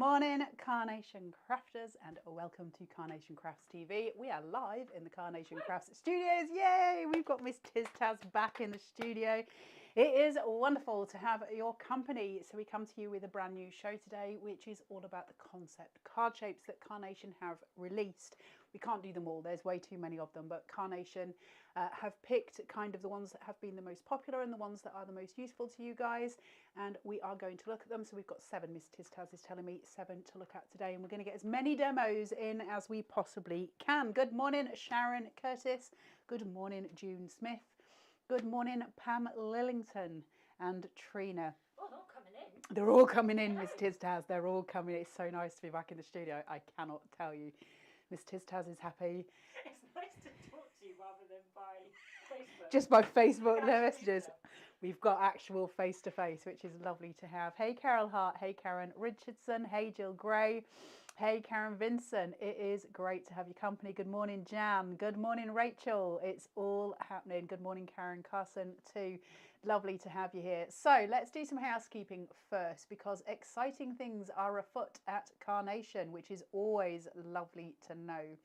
morning, Carnation Crafters, and welcome to Carnation Crafts TV. We are live in the Carnation Crafts studios. Yay! We've got Miss Taz back in the studio. It is wonderful to have your company. So we come to you with a brand new show today, which is all about the concept card shapes that Carnation have released. We can't do them all. There's way too many of them, but Carnation have picked kind of the ones that have been the most popular and the ones that are the most useful to you guys. And we are going to look at them. So we've got 7, Miss Taz is telling me 7 to look at today. And we're going to get as many demos in as we possibly can. Good morning, Sharon Curtis. Good morning, June Smith. Good morning, Pam Lillington and Trina. Oh, they're all coming in. They're all coming in, Miss Taz. They're all coming. It's so nice to be back in the studio. I cannot tell you. Miss Taz is happy. It's nice to talk to you rather than by Facebook. Just by Facebook, no messages. We've got actual face-to-face, which is lovely to have. Hey, Carol Hart. Hey, Karen Richardson. Hey, Jill Gray. Hey, Karen Vincent. It is great to have your company. Good morning, Jan. Good morning, Rachel. It's all happening. Good morning, Karen Carson, too. Lovely to have you here. So let's do some housekeeping first, because exciting things are afoot at Carnation, which is always lovely to know.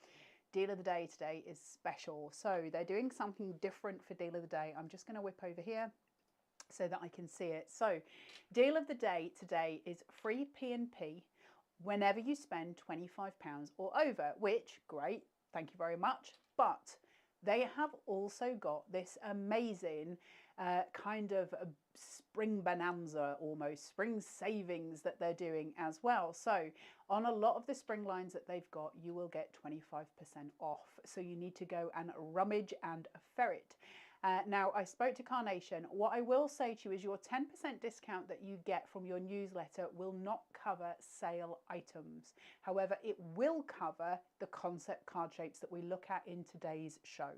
Deal of the day today is special. So they're doing something different for deal of the day. I'm just going to whip over here so that I can see it. So deal of the day today is free P&P whenever you spend £25 or over, which, great, thank you very much. But they have also got this amazing kind of a spring bonanza, almost spring savings that they're doing as well. So on a lot of the spring lines that they've got, you will get 25% off. So you need to go and rummage and ferret. Now, I spoke to Carnation. What I will say to you is your 10% discount that you get from your newsletter will not cover sale items. However, it will cover the concept card shapes that we look at in today's show.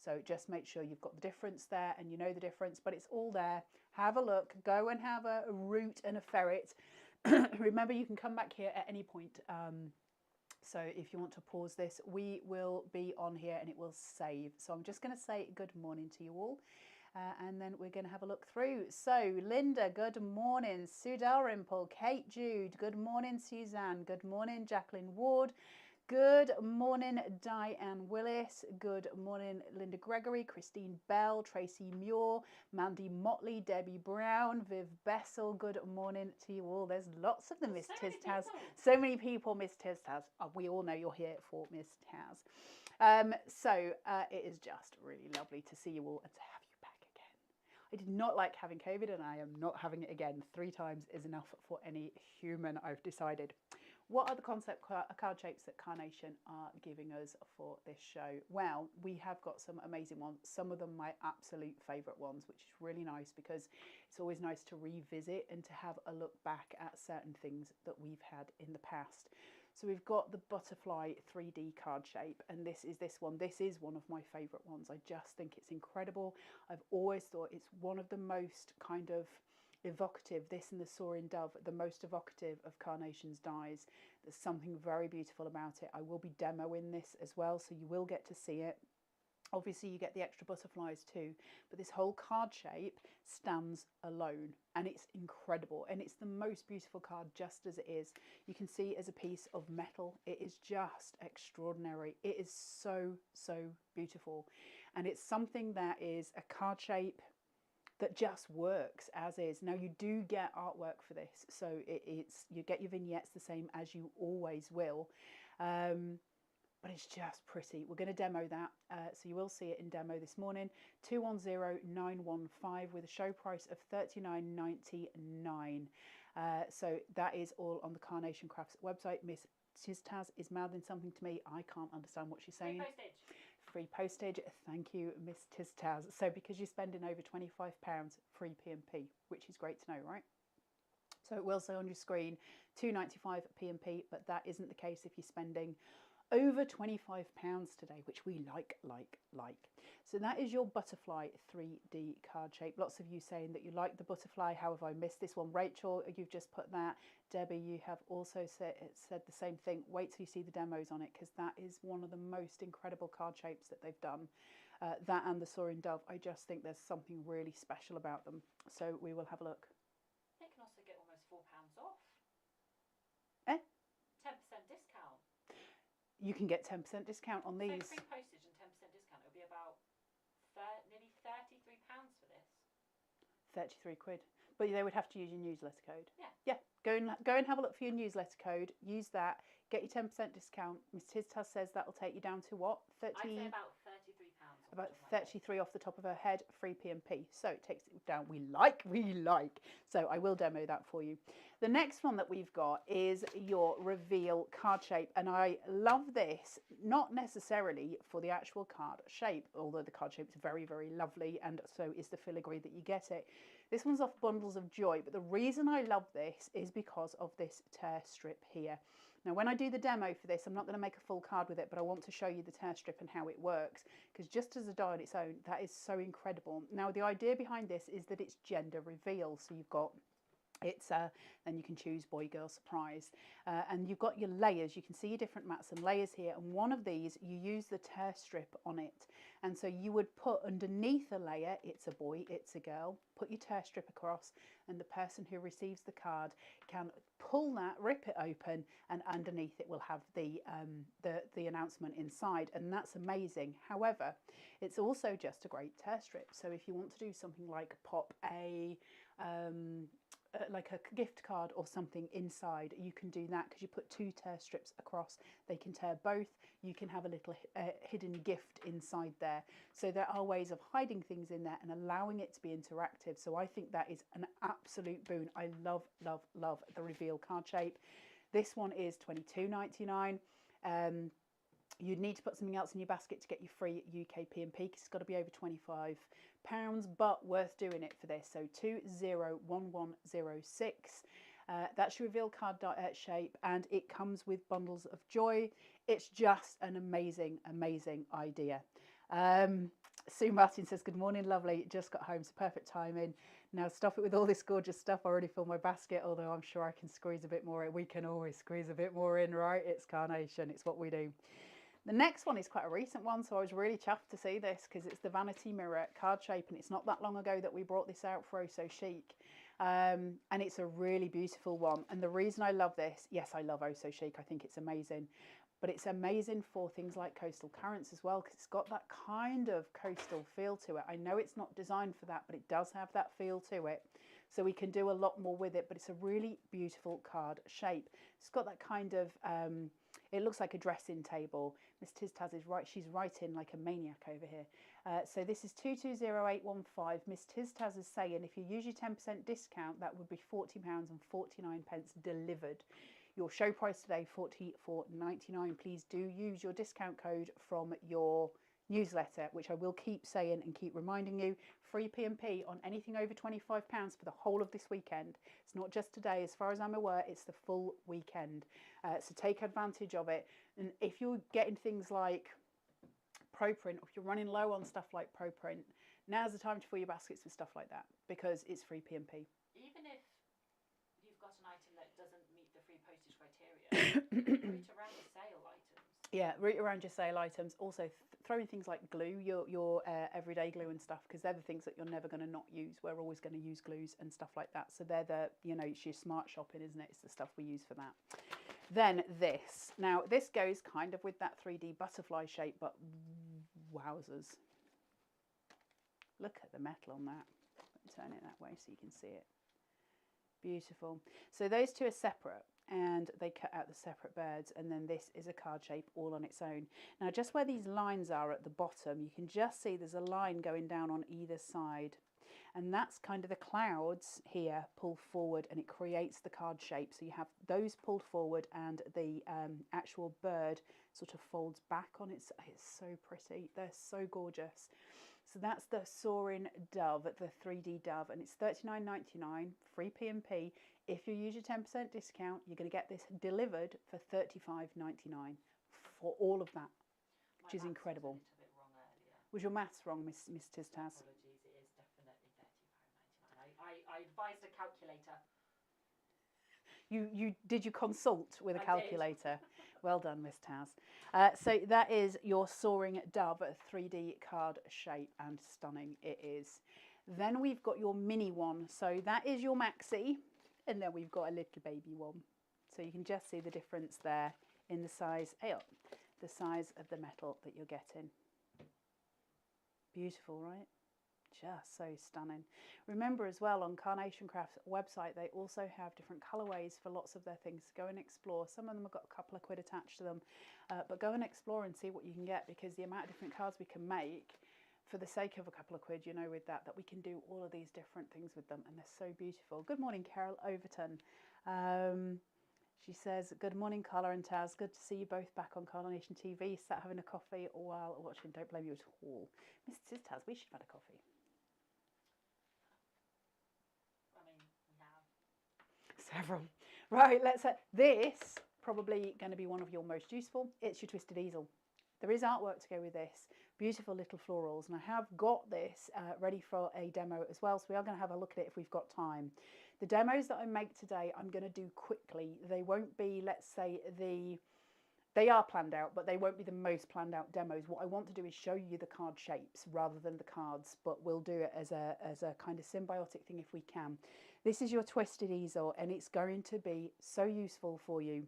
So just make sure you've got the difference there and you know the difference, but it's all there. Have a look, go and have a root and a ferret. Remember, you can come back here at any point. So if you want to pause this, we will be on here and it will save. So I'm just going to say good morning to you all. And then we're going to have a look through. So Linda, good morning. Sue Dalrymple, Kate Jude, good morning. Suzanne, good morning. Jacqueline Ward, good morning. Diane Willis, good morning. Linda Gregory, Christine Bell, Tracy Muir, Mandy Motley, Debbie Brown, Viv Bessel, good morning to you all. There's lots of them, Miss Taz. So many people, Miss Taz. We all know you're here for Miss Taz. So it is just really lovely to see you all and to have you back again. I did not like having COVID and I am not having it again. 3 times is enough for any human, I've decided. What are the concept card shapes that Carnation are giving us for this show? Well, we have got some amazing ones. Some of them my absolute favourite ones, which is really nice because it's always nice to revisit and to have a look back at certain things that we've had in the past. So we've got the butterfly 3D card shape, and this is one. This is one of my favourite ones. I just think it's incredible. I've always thought it's one of the most kind of evocative, this and the soaring dove, the most evocative of Carnation's dies. There's something very beautiful about it. I will be demoing this as well, so you will get to see it. Obviously you get the extra butterflies too, but this whole card shape stands alone and it's incredible, and it's the most beautiful card just as it is. You can see it as a piece of metal. It is just extraordinary. It is so beautiful, and it's something that is a card shape that just works as is. Now you do get artwork for this, so you get your vignettes the same as you always will, but it's just pretty. We're going to demo that, so you will see it in demo this morning. 210915 with a show price of $39.99. So that is all on the Carnation Crafts website. Miss Taz is mouthing something to me. I can't understand what she's saying. Free postage. Free postage. Thank you, Miss Taz. So because you're spending over £25, free P&P, which is great to know, right? So it will say on your screen £2.95 P&P, but that isn't the case if you're spending over £25 today, which we like. So that is your butterfly 3D card shape. Lots of you saying that you like the butterfly. However, I missed this one. Rachel, you've just put that. Debbie, you have also said the same thing. Wait till you see the demos on it, because that is one of the most incredible card shapes that they've done. That and the soaring dove. I just think there's something really special about them. So we will have a look. They can also get almost £4 off. you can get 10% discount on So these. free postage and 10% discount. It'll be about nearly £33 for this. 33 quid. But they would have to use your newsletter code. Yeah. Yeah. Go and have a look for your newsletter code. Use that. Get your 10% discount. Miss Tiztaz says that'll take you down to what? I'd say about £33. About 33 off the top of her head, free P&P. So it takes it down. We like. So I will demo that for you. The next one that we've got is your reveal card shape. And I love this, not necessarily for the actual card shape, although the card shape is very, very lovely. And so is the filigree that you get it. This one's off Bundles of Joy. But the reason I love this is because of this tear strip here. Now, when I do the demo for this, I'm not going to make a full card with it, but I want to show you the tear strip and how it works, because just as a die on its own, that is so incredible. Now, the idea behind this is that it's gender reveal. So you've got then you can choose boy, girl, surprise, and you've got your layers. You can see your different mats and layers here, and one of these you use the tear strip on it, and so you would put underneath a layer, it's a boy, it's a girl, put your tear strip across, and the person who receives the card can pull that, rip it open, and underneath it will have the announcement inside, and that's amazing. However, it's also just a great tear strip. So if you want to do something like pop like a gift card or something inside, you can do that because you put two tear strips across. They can tear both. You can have a little hidden gift inside there. So there are ways of hiding things in there and allowing it to be interactive. So I think that is an absolute boon. I love, love, love the reveal card shape. This one is $22.99. You'd need to put something else in your basket to get your free UK P&P because it's got to be over £25, but worth doing it for this. So 201106. That's your reveal card shape, and it comes with Bundles of Joy. It's just an amazing, amazing idea. Sue Martin says, good morning, lovely. Just got home, so perfect timing. Now stuff it with all this gorgeous stuff. I already filled my basket, although I'm sure I can squeeze a bit more in. We can always squeeze a bit more in, right? It's Carnation. It's what we do. The next one is quite a recent one, so I was really chuffed to see this because it's the Vanity Mirror card shape, and it's not that long ago that we brought this out for Oh So Chic. And it's a really beautiful one. And the reason I love this, yes, I love Oh So Chic. I think it's amazing. But it's amazing for things like Coastal Currents as well, because it's got that kind of coastal feel to it. I know it's not designed for that, but it does have that feel to it. So we can do a lot more with it, but it's a really beautiful card shape. It's got that kind of, it looks like a dressing table. Miss Tiztaz is right, she's writing like a maniac over here. So this is 220815. Miss Tiztaz is saying if you use your 10% discount, that would be £40.49 delivered. Your show price today, $44.99. Please do use your discount code from your newsletter, which I will keep saying and keep reminding you. Free P&P on anything over £25 for the whole of this weekend. It's not just today, as far as I'm aware, it's the full weekend. So take advantage of it. And if you're getting things like ProPrint, or if you're running low on stuff like ProPrint, now's the time to fill your baskets with stuff like that, because it's free P&P. Even if you've got an item that doesn't meet the free postage criteria, route around the sale items. Yeah, route around your sale items. Also, throw in things like glue, your everyday glue and stuff, because they're the things that you're never going to not use. We're always going to use glues and stuff like that. So they're the, it's your smart shopping, isn't it? It's the stuff we use for that. Then this. Now, this goes kind of with that 3D butterfly shape, but wowzers. Look at the metal on that. Let me turn it that way so you can see it. Beautiful. So those two are separate, and they cut out the separate birds, and then this is a card shape all on its own. Now, just where these lines are at the bottom, you can just see there's a line going down on either side, and that's kind of the clouds here pulled forward, and it creates the card shape. So you have those pulled forward, and the actual bird sort of folds back on it. It's so pretty. They're so gorgeous. So that's the Soaring Dove, the 3D Dove, and it's $39.99, free P&P. If you use your 10% discount, you're going to get this delivered for $35.99 for all of that, which is incredible. Was a little bit wrong earlier. Was your maths wrong, Miss Tiztaz? Apologies, it is definitely £35.99. I advised a calculator. Did you consult with a I calculator? Well done, Miss Taz. So that is your Soaring Dove 3D card shape, and stunning it is. Then we've got your mini one. So that is your maxi, and then we've got a little baby one. So you can just see the difference there in the size. Hey up. the size of the metal that you're getting. Beautiful, right? Just so stunning. Remember as well, on Carnation Craft's website, they also have different colorways for lots of their things. Go and explore. Some of them have got a couple of quid attached to them, but go and explore and see what you can get, because the amount of different cards we can make for the sake of a couple of quid, you know, with that we can do all of these different things with them, and they're so beautiful. Good morning, Carol Overton. She says, good morning, Carla and Taz. Good to see you both back on Carnation TV. Sat having a coffee while watching. Don't blame you at all. Mrs. Taz, we should have had a coffee. I mean, we have. Several. Right, let's this probably going to be one of your most useful. It's your twisted easel. There is artwork to go with this. Beautiful little florals, and I have got this ready for a demo as well, so we are going to have a look at it if we've got time. The demos that I make today, I'm going to do quickly. They won't be, let's say, they are planned out, but they won't be the most planned out demos. What I want to do is show you the card shapes rather than the cards, but we'll do it as a kind of symbiotic thing if we can. This is your twisted easel, and it's going to be so useful for you.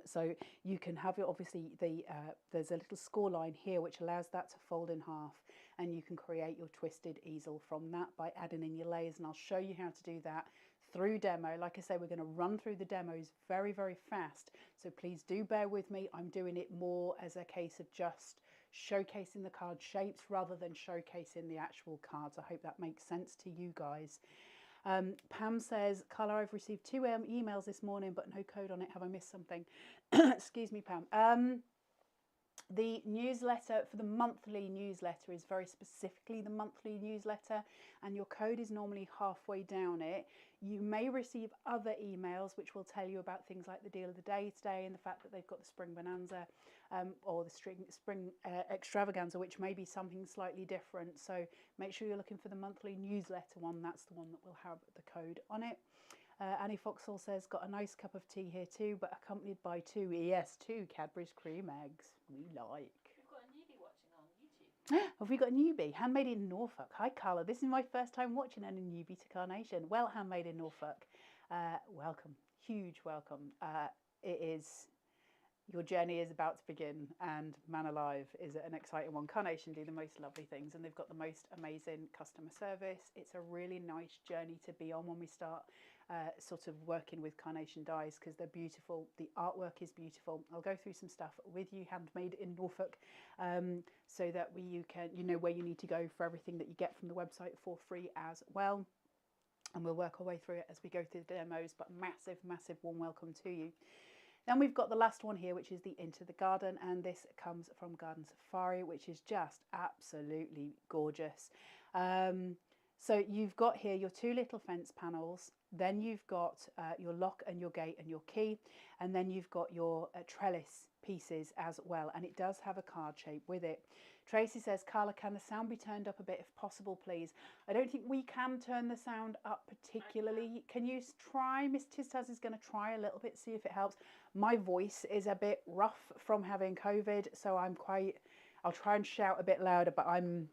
So you can have it, obviously, there's a little score line here which allows that to fold in half, and you can create your twisted easel from that by adding in your layers, and I'll show you how to do that through demo. Like I say, we're going to run through the demos very, very fast, so please do bear with me. I'm doing it more as a case of just showcasing the card shapes rather than showcasing the actual cards. I hope that makes sense to you guys. Pam says, Carla, I've received 2 emails this morning, but no code on it. Have I missed something? Excuse me, Pam. The newsletter for the monthly newsletter is very specifically the monthly newsletter, and your code is normally halfway down it. You may receive other emails which will tell you about things like the deal of the day today and the fact that they've got the spring bonanza or the spring extravaganza, which may be something slightly different. So make sure you're looking for the monthly newsletter one. That's the one that will have the code on it. Annie Foxall says, got a nice cup of tea here too, but accompanied by 2 Cadbury's cream eggs. We like. We've got a newbie watching on YouTube. Have we got a newbie? Handmade in Norfolk. Hi, Carla. This is my first time watching a newbie to Carnation. Well, Handmade in Norfolk. Welcome. Huge welcome. It is... Your journey is about to begin, and Man Alive is an exciting one. Carnation do the most lovely things, and they've got the most amazing customer service. It's a really nice journey to be on when we start sort of working with Carnation dies, because they're beautiful. The artwork is beautiful. I'll go through some stuff with you, Handmade in Norfolk, so that you know where you need to go for everything that you get from the website for free as well. And we'll work our way through it as we go through the demos, but massive, massive warm welcome to you. Then we've got the last one here, which is the Into the Garden, and this comes from Garden Safari, which is just absolutely gorgeous. So you've got here your 2 little fence panels, then you've got your lock and your gate and your key, and then you've got your trellis pieces as well, and it does have a card shape with it. Tracy says, Carla, can the sound be turned up a bit if possible, please? I don't think we can turn the sound up particularly. Can you try? Miss Tistaz is going to try a little bit, see if it helps. My voice is a bit rough from having COVID, so I'll try and shout a bit louder, but I'm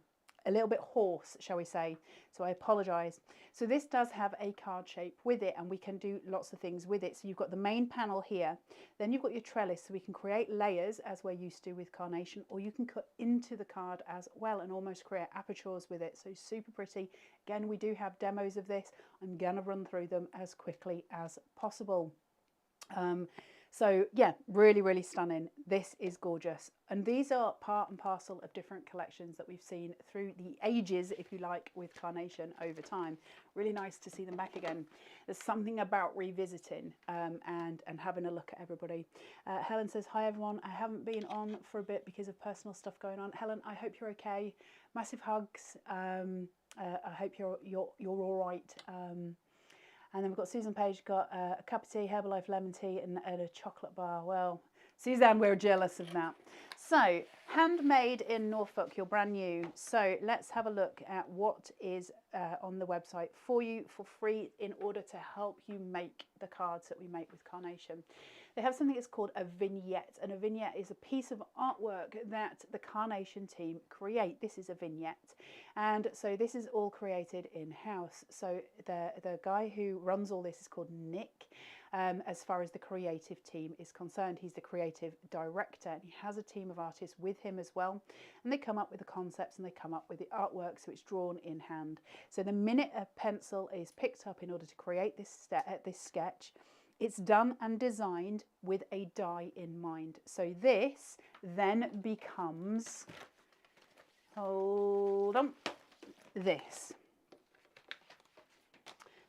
a little bit hoarse, shall we say, so I apologise. So this does have a card shape with it, and we can do lots of things with it. So you've got the main panel here, then you've got your trellis, so we can create layers as we're used to with Carnation, or you can cut into the card as well and almost create apertures with it. So super pretty. Again, we do have demos of this. I'm going to run through them as quickly as possible. So yeah, really, really stunning. This is gorgeous. And these are part and parcel of different collections that we've seen through the ages, if you like, with Carnation over time. Really nice to see them back again. There's something about revisiting and having a look at everybody. Helen says, hi everyone. I haven't been on for a bit because of personal stuff going on. Helen, I hope you're okay. Massive hugs. I hope you're all right. And then we've got Susan Page, got a cup of tea, Herbalife lemon tea, and a chocolate bar. Well, Suzanne, we're jealous of that. So, Handmade in Norfolk, you're brand new. So let's have a look at what is on the website for you for free in order to help you make the cards that we make with Carnation. They have something that's called a vignette, and a vignette is a piece of artwork that the Carnation team create. This is a vignette, and so this is all created in-house. So the guy who runs all this is called Nick. as far as the creative team is concerned. He's the creative director, and he has a team of artists with him as well, and they come up with the concepts and they come up with the artwork, so it's drawn in hand. So the minute a pencil is picked up in order to create this sketch, it's done and designed with a die in mind. So this then becomes, hold on, this.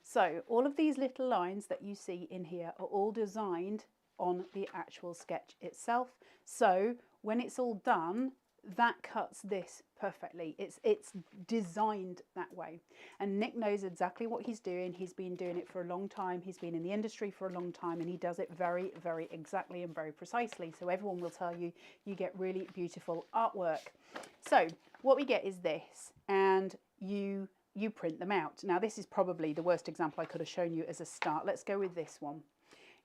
So all of these little lines that you see in here are all designed on the actual sketch itself. So when it's all done, that cuts this perfectly. It's designed that way. And Nick knows exactly what he's doing. He's been doing it for a long time. He's been in the industry for a long time, and he does it very, very exactly and very precisely. So everyone will tell you, you get really beautiful artwork. So what we get is this, and you print them out. Now this is probably the worst example I could have shown you as a start. Let's go with this one.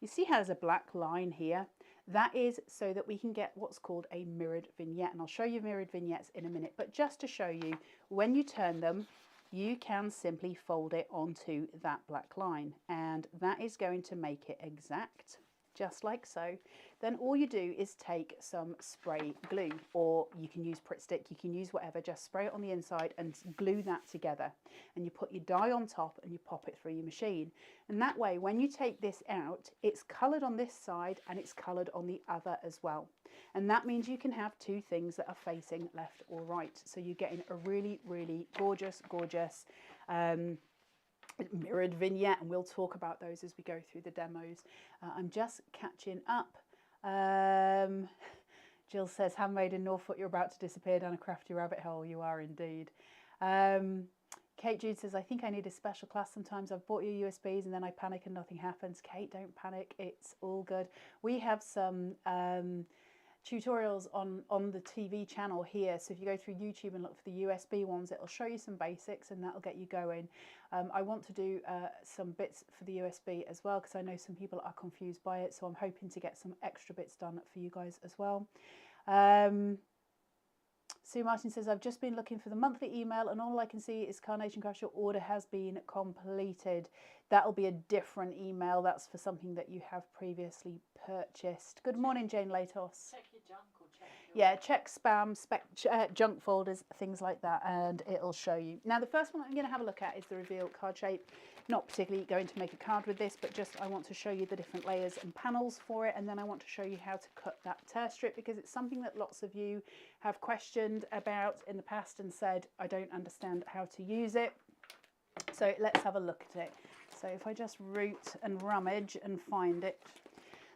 You see how there's a black line here? That is so that we can get what's called a mirrored vignette, and I'll show you mirrored vignettes in a minute, but just to show you, when you turn them, you can simply fold it onto that black line, and that is going to make it exact, just like so. Then all you do is take some spray glue, or you can use Pritt stick, you can use whatever, just spray it on the inside and glue that together. And you put your die on top and you pop it through your machine. And that way, when you take this out, it's coloured on this side and it's coloured on the other as well. And that means you can have two things that are facing left or right. So you're getting a really, really gorgeous, gorgeous mirrored vignette, and we'll talk about those as we go through the demos. I'm just catching up. Jill says, handmade in Norfolk, you're about to disappear down a crafty rabbit hole. You are indeed. Kate Jude says, I think I need a special class sometimes. I've bought your USBs and then I panic and nothing happens. Kate, don't panic. It's all good. We have some tutorials on the TV channel here. So if you go through YouTube and look for the USB ones, it'll show you some basics and that'll get you going. I want to do some bits for the USB as well, because I know some people are confused by it. So I'm hoping to get some extra bits done for you guys as well. Sue Martin says, I've just been looking for the monthly email and all I can see is Carnation Craft, your order has been completed. That'll be a different email. That's for something that you have previously purchased. Good morning, Jane Latos. Check your junk or check your... Yeah, check spam, junk folders, things like that, and it'll show you. Now, the first one I'm going to have a look at is the reveal card shape. Not particularly going to make a card with this, but just I want to show you the different layers and panels for it, and then I want to show you how to cut that tear strip, because it's something that lots of you have questioned about in the past and said, I don't understand how to use it. So let's have a look at it. So if I just root and rummage and find it.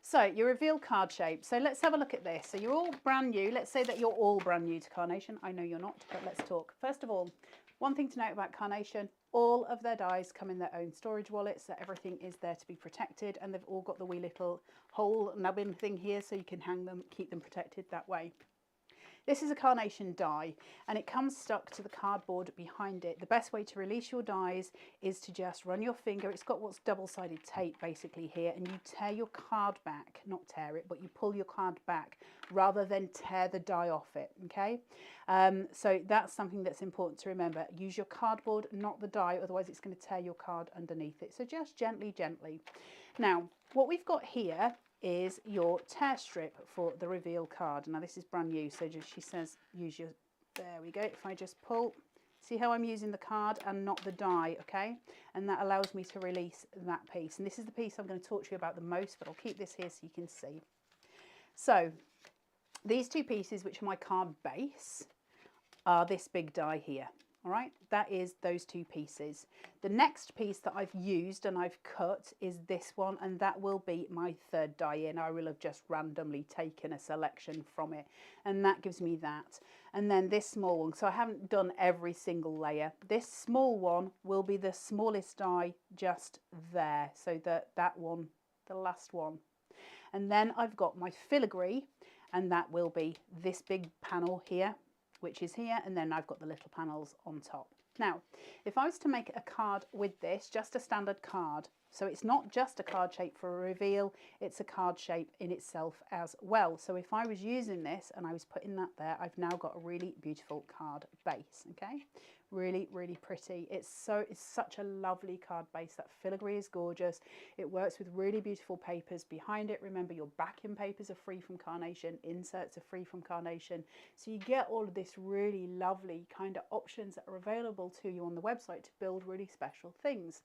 So your reveal card shape. So let's have a look at this. So you're all brand new. Let's say that you're all brand new to Carnation. I know you're not, but let's talk. First of all, one thing to note about Carnation, all of their dies come in their own storage wallets, so everything is there to be protected, and they've all got the wee little hole nubbin thing here so you can hang them, keep them protected that way. This is a Carnation die, and it comes stuck to the cardboard behind it. The best way to release your dies is to just run your finger. It's got what's double-sided tape basically here, and you tear your card back, not tear it, but you pull your card back rather than tear the die off it, okay? So that's something that's important to remember. Use your cardboard, not the die, otherwise it's going to tear your card underneath it. So just gently, gently. Now, what we've got here is your tear strip for the reveal card. Now this is brand new, so just, she says use your, there we go. If I just pull, see how I'm using the card and not the die, okay? And that allows me to release that piece. And this is the piece I'm going to talk to you about the most, but I'll keep this here so you can see. So these two pieces, which are my card base, are this big die here. All right, that is those two pieces. The next piece that I've used and I've cut is this one, and that will be my third die in. I will have just randomly taken a selection from it, and that gives me that. And then this small one, so I haven't done every single layer. This small one will be the smallest die just there, so that one, the last one. And then I've got my filigree, and that will be this big panel here, which is here, and then I've got the little panels on top. Now, if I was to make a card with this, just a standard card, so it's not just a card shape for a reveal, it's a card shape in itself as well. So if I was using this and I was putting that there, I've now got a really beautiful card base, okay? Really, really pretty. It's such a lovely card base. That filigree is gorgeous. It works with really beautiful papers behind it. Remember, your backing papers are free from Carnation, inserts are free from Carnation. So you get all of this really lovely kind of options that are available to you on the website to build really special things.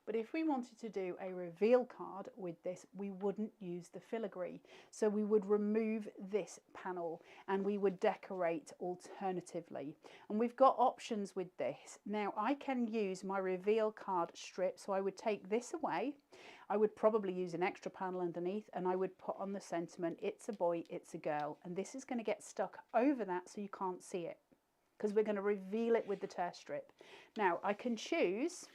But if we wanted to do a reveal card with this, we wouldn't use the filigree. So we would remove this panel and we would decorate alternatively. And we've got options with this. Now I can use my reveal card strip. So I would take this away. I would probably use an extra panel underneath and I would put on the sentiment, it's a boy, it's a girl. And this is going to get stuck over that so you can't see it, because we're going to reveal it with the tear strip. Now I can choose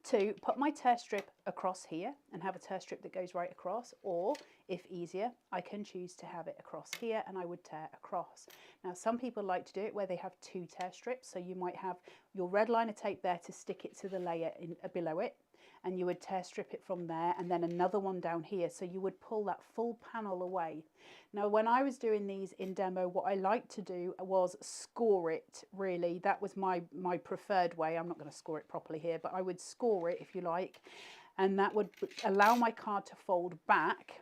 to put my tear strip across here and have a tear strip that goes right across, or if easier, I can choose to have it across here and I would tear across. Now some people like to do it where they have two tear strips, so you might have your red liner tape there to stick it to the layer below it, and you would tear strip it from there, and then another one down here, so you would pull that full panel away. Now when I was doing these in demo, what I liked to do was score it, really. That was my preferred way. I'm not going to score it properly here, but I would score it if you like, and that would allow my card to fold back.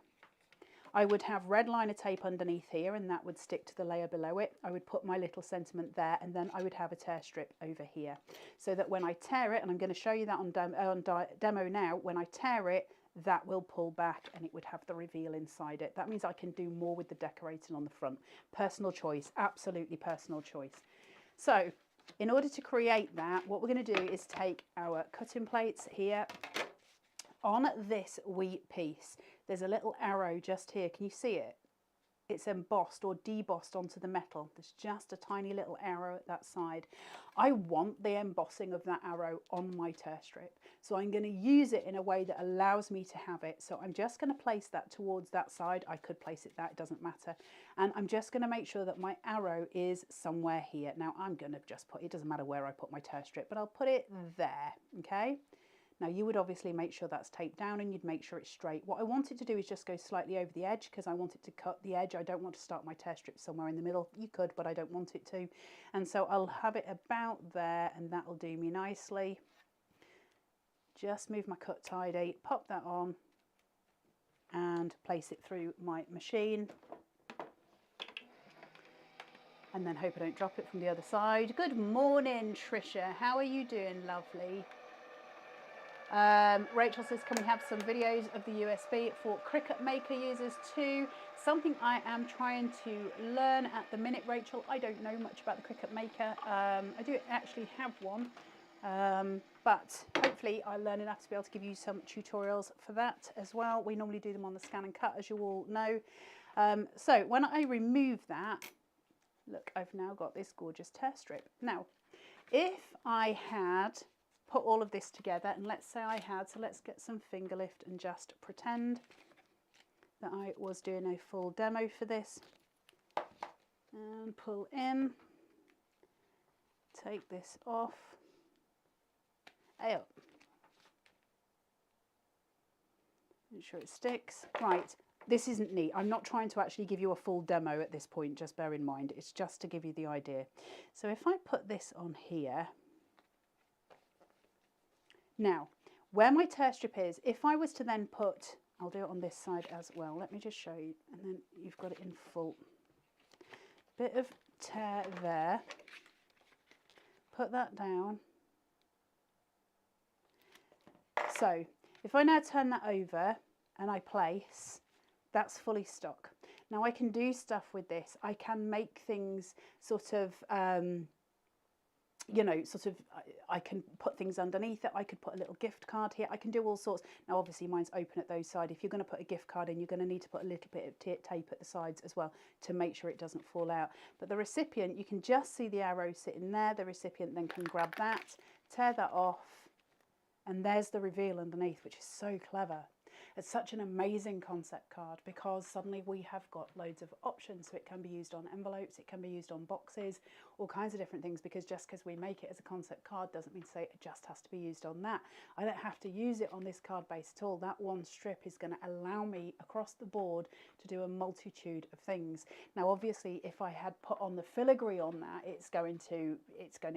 I would have red liner tape underneath here and that would stick to the layer below it. I would put my little sentiment there, and then I would have a tear strip over here, so that when I tear it, and I'm going to show you that on demo now, when I tear it, that will pull back and it would have the reveal inside it. That means I can do more with the decorating on the front. Personal choice, absolutely personal choice. So in order to create that, what we're going to do is take our cutting plates here. On this wheat piece, there's a little arrow just here. Can you see it? It's embossed or debossed onto the metal. There's just a tiny little arrow at that side. I want the embossing of that arrow on my tear strip, so I'm going to use it in a way that allows me to have it. So I'm just going to place that towards that side. I could place it there, it doesn't matter. And I'm just going to make sure that my arrow is somewhere here. Now I'm going to just put, it doesn't matter where I put my tear strip, but I'll put it there, okay? Now you would obviously make sure that's taped down and you'd make sure it's straight. What I wanted to do is just go slightly over the edge, because I wanted to cut the edge. I don't want to start my tear strip somewhere in the middle. You could, but I don't want it to. And so I'll have it about there, and that'll do me nicely. Just move my cut tidy, pop that on and place it through my machine. And then hope I don't drop it from the other side. Good morning, Trisha. How are you doing, lovely? Rachel says, can we have some videos of the USB for Cricut Maker users too? Something I am trying to learn at the minute, Rachel. I don't know much about the Cricut Maker. I do actually have one, but hopefully I'll learn enough to be able to give you some tutorials for that as well. We normally do them on the Scan and Cut, as you all know. So when I remove that, look, I've now got this gorgeous tear strip. Now, if I had put all of this together, and let's say I had, so let's get some finger lift and just pretend that I was doing a full demo for this, and pull in, take this off, up, make sure it sticks. Right, this isn't neat. I'm not trying to actually give you a full demo at this point, just bear in mind, it's just to give you the idea. So if I put this on here, now, where my tear strip is, if I was to then put, I'll do it on this side as well. Let me just show you, and then you've got it in full. Bit of tear there. Put that down. So, if I now turn that over and I place, that's fully stuck. Now I can do stuff with this. I can make things sort of, you know, I can put things underneath it. I could put a little gift card here. I can do all sorts. Now, obviously, mine's open at those sides. If you're going to put a gift card in, you're going to need to put a little bit of tape at the sides as well to make sure it doesn't fall out. But the recipient, you can just see the arrow sitting there. The recipient then can grab that, tear that off, and there's the reveal underneath, which is so clever. It's such an amazing concept card, because suddenly we have got loads of options. So it can be used on envelopes, it can be used on boxes, all kinds of different things, because just because we make it as a concept card doesn't mean to say it just has to be used on that. I don't have to use it on this card base at all. That one strip is going to allow me across the board to do a multitude of things. Now obviously if I had put on the filigree on that, it's going to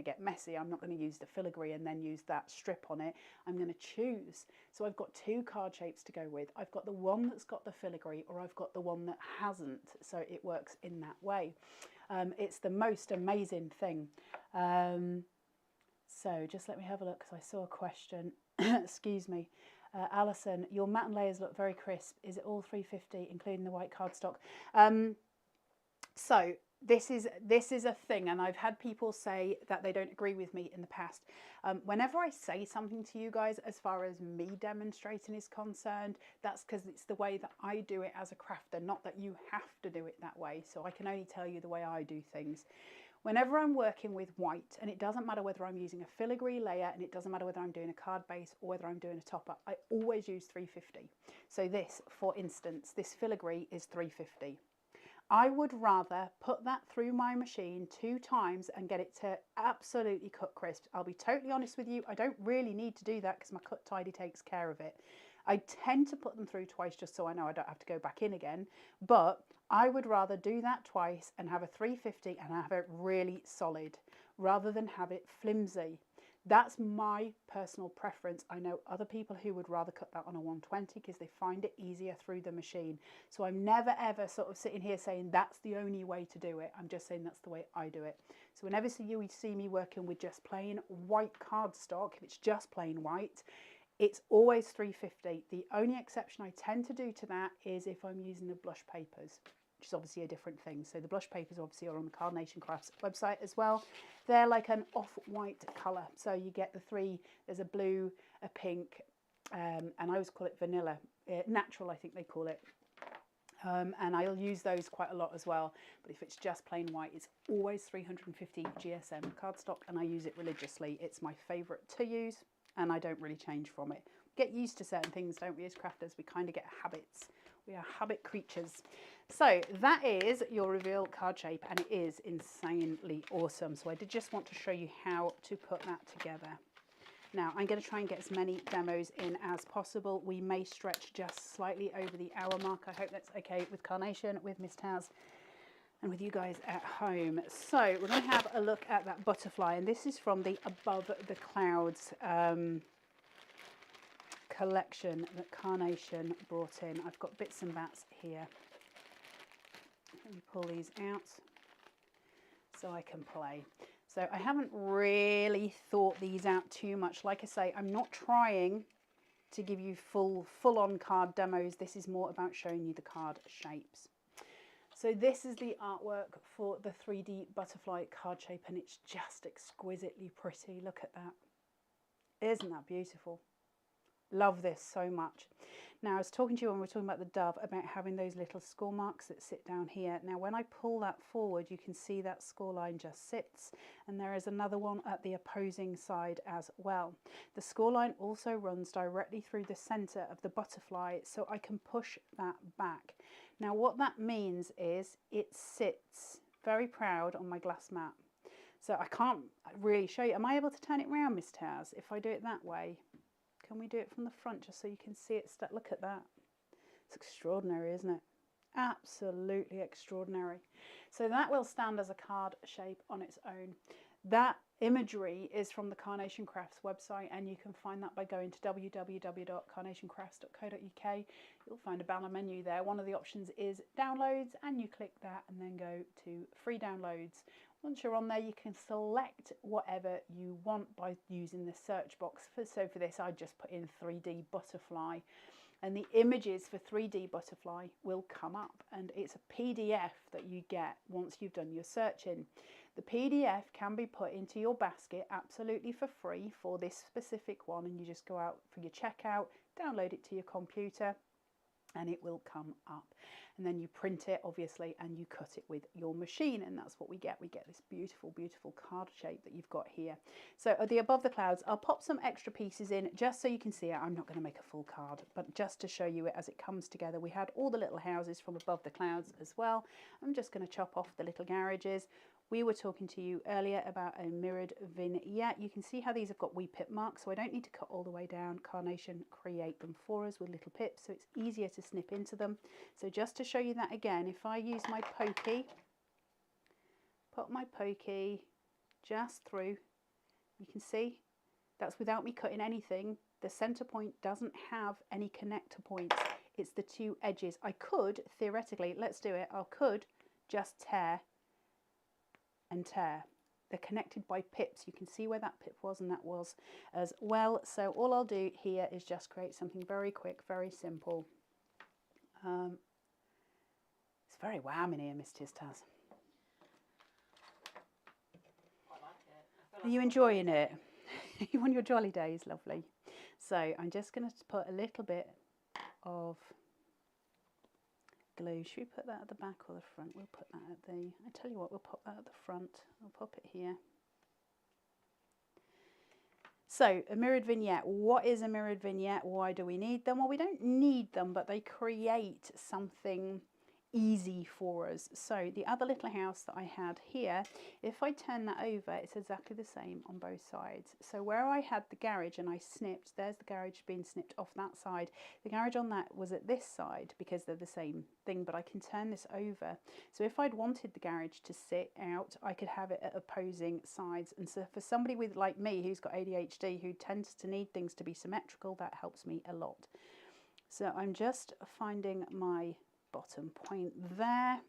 get messy. I'm not going to use the filigree and then use that strip on it. I'm going to choose. So I've got two card shapes to go with. I've got the one that's got the filigree, or I've got the one that hasn't, so it works in that way. It's the most amazing thing. So just let me have a look, because I saw a question. Excuse me. Alison, your matte and layers look very crisp. Is it all 350, including the white cardstock? So this is a thing, and I've had people say that they don't agree with me in the past. Whenever I say something to you guys as far as me demonstrating is concerned, that's because it's the way that I do it as a crafter, not that you have to do it that way. So I can only tell you the way I do things. Whenever I'm working with white, and it doesn't matter whether I'm using a filigree layer, and it doesn't matter whether I'm doing a card base or whether I'm doing a topper, I always use 350. So this, for instance, this filigree is 350. I would rather put that through my machine 2 times and get it to absolutely cut crisp. I'll be totally honest with you, I don't really need to do that because my Cut Tidy takes care of it. I tend to put them through twice just so I know I don't have to go back in again, but I would rather do that twice and have a 350 and have it really solid rather than have it flimsy. That's my personal preference. I know other people who would rather cut that on a 120 because they find it easier through the machine. So I'm never ever sort of sitting here saying that's the only way to do it. I'm just saying that's the way I do it. So whenever you see me working with just plain white cardstock, if it's just plain white, it's always 350. The only exception I tend to do to that is if I'm using the blush papers, which is obviously a different thing. So the blush papers obviously are on the Carnation Crafts website as well. They're like an off-white colour. So you get the 3, there's a blue, a pink, and I always call it vanilla. Natural, I think they call it. And I'll use those quite a lot as well. But if it's just plain white, it's always 350 GSM cardstock, and I use it religiously. It's my favourite to use, and I don't really change from it. We get used to certain things, don't we, as crafters? We kind of get habits. We are habit creatures. So that is your reveal card shape, and it is insanely awesome. So I did just want to show you how to put that together. Now I'm going to try and get as many demos in as possible. We may stretch just slightly over the hour mark. I hope that's okay with Carnation, with Miss Taz, and with you guys at home. So we're going to have a look at that butterfly, and this is from the Above the Clouds collection that Carnation brought in. I've got bits and bats here. Let me pull these out so I can play. So I haven't really thought these out too much. Like I say, I'm not trying to give you full-on card demos. This is more about showing you the card shapes. So this is the artwork for the 3D butterfly card shape, and it's just exquisitely pretty. Look at that. Isn't that beautiful? Love this so much. Now I was talking to you when we were talking about the dove about having those little score marks that sit down here. Now when I pull that forward, you can see that score line just sits, and there is another one at the opposing side as well. The score line also runs directly through the center of the butterfly, so I can push that back. Now what that means is it sits very proud on my glass mat. So I can't really show you. Am I able to turn it around, Miss Taz, if I do it that way? Can we do it from the front just so you can see it? Look at that. It's extraordinary, isn't it? Absolutely extraordinary. So that will stand as a card shape on its own. That imagery is from the Carnation Crafts website, and you can find that by going to www.carnationcrafts.co.uk. You'll find a banner menu there. One of the options is downloads, and you click that and then go to free downloads. Once you're on there, you can select whatever you want by using the search box. So for this, I just put in 3D butterfly, and the images for 3D butterfly will come up, and it's a PDF that you get once you've done your searching. The PDF can be put into your basket absolutely for free for this specific one, and you just go out for your checkout, download it to your computer, and it will come up. And then you print it, obviously, and you cut it with your machine, and that's what we get. We get this beautiful, beautiful card shape that you've got here. So at the Above the Clouds, I'll pop some extra pieces in just so you can see it. I'm not going to make a full card, but just to show you it as it comes together. We had all the little houses from Above the Clouds as well. I'm just going to chop off the little garages. we were talking to you earlier about a mirrored vignette. You can see how these have got wee pip marks, so I don't need to cut all the way down. Carnation create them for us with little pips, so it's easier to snip into them. So just to show you that again, if I use my pokey, put my pokey just through, you can see that's without me cutting anything. The center point doesn't have any connector points. It's the two edges. I could, theoretically, let's do it, I could just tear and tear. They're connected by pips. You can see where that pip was and that was as well. So all I'll do here is just create something very quick, very simple. It's very wham in here, Miss Taz. Are you enjoying it? You on your jolly days? Lovely. So I'm just going to put a little bit of glue. Should we put that at the back or the front? We'll put that at the, I tell you what, we'll pop that at the front. I'll pop it here. So a mirrored vignette. What is a mirrored vignette? Why do we need them? Well, we don't need them, but they create something easy for us. So the other little house that I had here, if I turn that over, it's exactly the same on both sides. So where I had the garage and I snipped, there's the garage being snipped off that side. The garage on that was at this side because they're the same thing, but I can turn this over. So if I'd wanted the garage to sit out, I could have it at opposing sides. And so for somebody with like me who's got ADHD, who tends to need things to be symmetrical, that helps me a lot. So I'm just finding my bottom point there,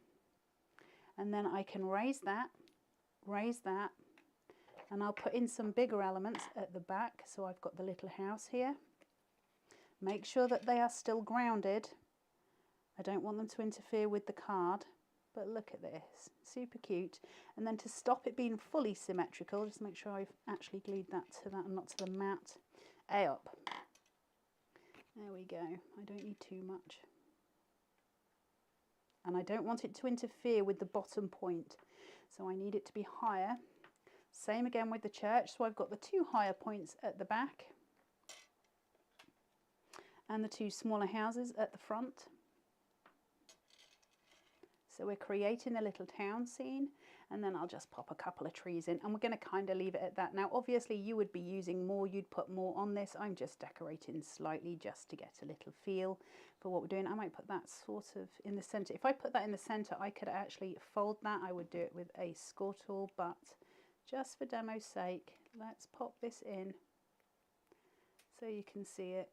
and then I can raise that, and I'll put in some bigger elements at the back. So I've got the little house here. Make sure that they are still grounded. I don't want them to interfere with the card, but look at this, super cute. And then to stop it being fully symmetrical, just make sure I've actually glued that to that and not to the mat. Up. There we go. I don't need too much. And I don't want it to interfere with the bottom point, so I need it to be higher. Same again with the church, so I've got the two higher points at the back and the two smaller houses at the front. So we're creating a little town scene, and then I'll just pop a couple of trees in, and we're going to kind of leave it at that. Now obviously you would be using more, you'd put more on this. I'm just decorating slightly just to get a little feel for what we're doing. I might put that sort of in the center. If I put that in the center, I could actually fold that. I would do it with a score tool, but just for demo's sake, let's pop this in so you can see it.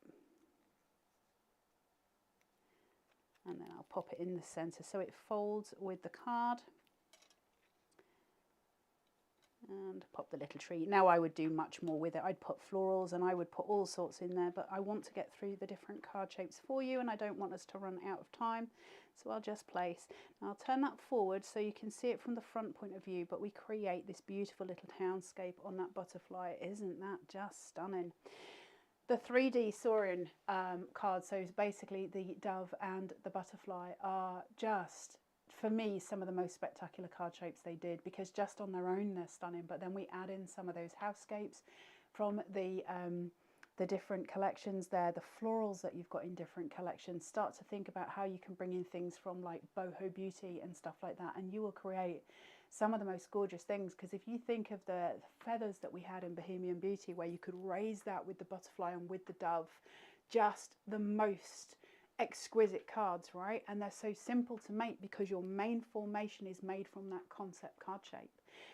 And then I'll pop it in the center so it folds with the card. And pop the little tree. Now I would do much more with it. I'd put florals and I would put all sorts in there, but I want to get through the different card shapes for you, and I don't want us to run out of time. So I'll just place. Now I'll turn that forward so you can see it from the front point of view, but we create this beautiful little townscape on that butterfly. Isn't that just stunning? The 3D Saurian cards, so basically the dove and the butterfly, are just, for me, some of the most spectacular card shapes they did, because just on their own they're stunning, but then we add in some of those housescapes from the different collections there, the florals that you've got in different collections. Start to think about how you can bring in things from like boho beauty and stuff like that, and you will create some of the most gorgeous things. Because if you think of the feathers that we had in Bohemian Beauty, where you could raise that with the butterfly and with the dove, just the most exquisite cards, right? And they're so simple to make because your main formation is made from that concept card shape.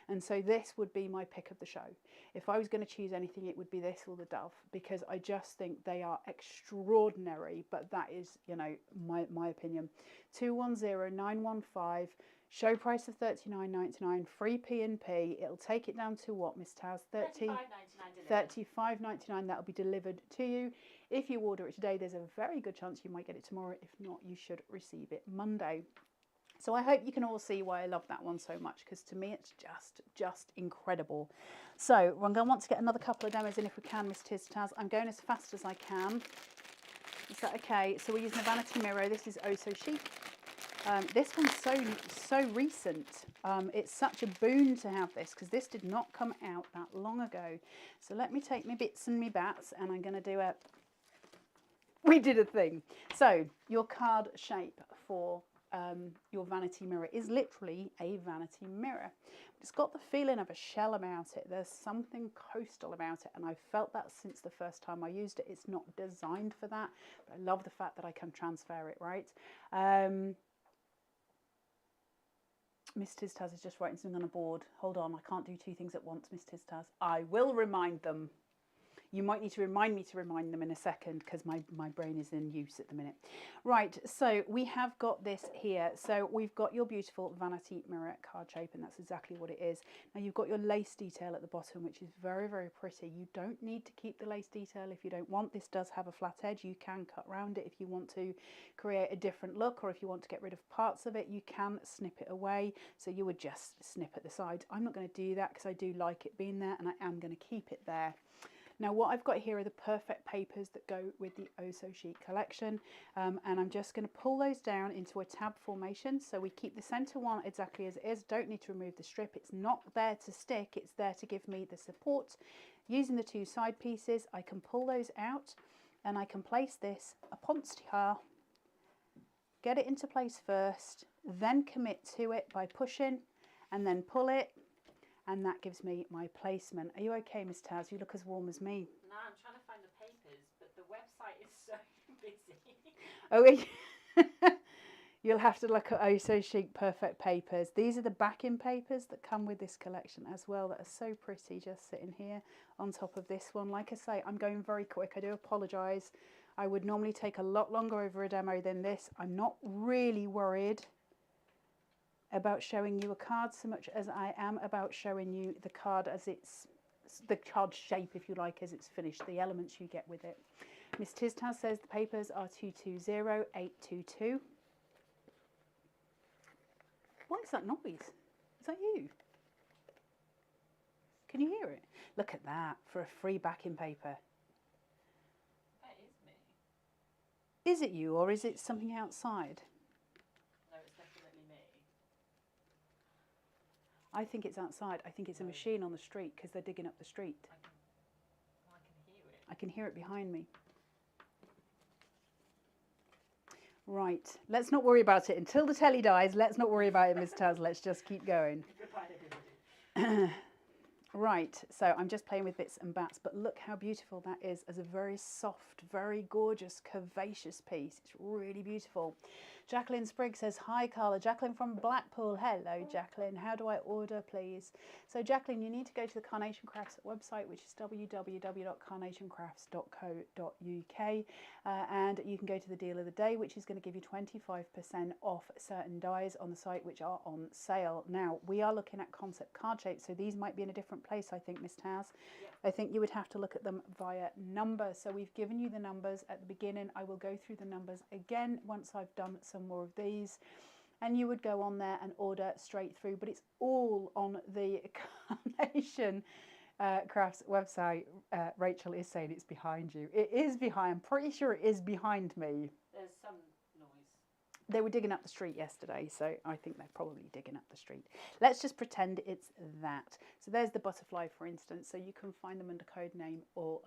And so this would be my pick of the show. If I was going to choose anything, it would be this or the dove, because I just think they are extraordinary. But that is, you know, my opinion. 210915. Show price of $39.99, free P&P. It'll take it down to what, Miss Taz? $35.99. That'll be delivered to you. If you order it today, there's a very good chance you might get it tomorrow. If not, you should receive it Monday. So I hope you can all see why I love that one so much, because to me it's just incredible. So I'm going to want to get another couple of demos in if we can, Miss Taz. I'm going as fast as I can. Is that okay? So we're using a vanity mirror. This is Oh So Chic. This one's so recent. It's such a boon to have this, because this did not come out that long ago. So let me take my bits and my bats, and I'm going to do we did a thing. So your card shape for your vanity mirror is literally a vanity mirror. It's got the feeling of a shell about it. There's something coastal about it, and I felt that since the first time I used it. It's not designed for that, but I love the fact that I can transfer it, right? Miss Tiztaz is just writing something on a board. Hold on, I can't do two things at once, Miss Tiztaz. I will remind them. You might need to remind them in a second because my brain is in use at the minute. Right, so we have got this here. So we've got your beautiful vanity mirror card shape, and that's exactly what it is. Now you've got your lace detail at the bottom, which is very, very pretty. You don't need to keep the lace detail if you don't want. This does have a flat edge. You can cut around it if you want to create a different look, or if you want to get rid of parts of it, you can snip it away. So you would just snip at the sides. I'm not going to do that because I do like it being there, and I am going to keep it there. Now what I've got here are the perfect papers that go with the Oh So Chic collection, and I'm just going to pull those down into a tab formation. So we keep the center one exactly as it is. Don't need to remove the strip. It's not there to stick, it's there to give me the support. Using the two side pieces, I can pull those out and I can place this upon star, get it into place first, then commit to it by pushing and then pull it. And that gives me my placement. Are you okay, Miss Taz? You look as warm as me. No, I'm trying to find the papers, but the website is so busy. Oh, you'll have to look at Oh So Chic Perfect Papers. These are the backing papers that come with this collection as well, that are so pretty, just sitting here on top of this one. Like I say, I'm going very quick. I do apologise. I would normally take a lot longer over a demo than this. I'm not really worried about showing you a card so much as I am about showing you the card as it's, the card shape, if you like, as it's finished, the elements you get with it. Miss Tiztaz says the papers are 220822. What is that noise? Is that you? Can you hear it? Look at that, for a free backing paper. That is me. Is it you, or is it something outside? No, it's definitely me. I think it's outside. I think it's a machine on the street because they're digging up the street. I can hear it. I can hear it behind me. Right, let's not worry about it. Until the telly dies, let's not worry about it, Miss Taz. Let's just keep going. Goodbye, everybody. Right, so I'm just playing with bits and bats, but look how beautiful that is as a very soft, very gorgeous, curvaceous piece. It's really beautiful. Jacqueline Sprigg says, hi Carla, Jacqueline from Blackpool. Hello Jacqueline, how do I order please? So Jacqueline, you need to go to the Carnation Crafts website, which is www.carnationcrafts.co.uk, and you can go to the deal of the day, which is going to give you 25% off certain dies on the site which are on sale. Now, we are looking at concept card shapes, so these might be in a different place, I think, Miss Taz. Yep. I think you would have to look at them via number. So we've given you the numbers at the beginning. I will go through the numbers again once I've done some more of these, and you would go on there and order straight through, but it's all on the Carnation Crafts website. Rachel is saying it's behind you. It is behind. I'm pretty sure it is behind me. There's some noise. They were digging up the street yesterday, so I think they're probably digging up the street. Let's just pretend it's that. So there's the butterfly, for instance. So you can find them under code name or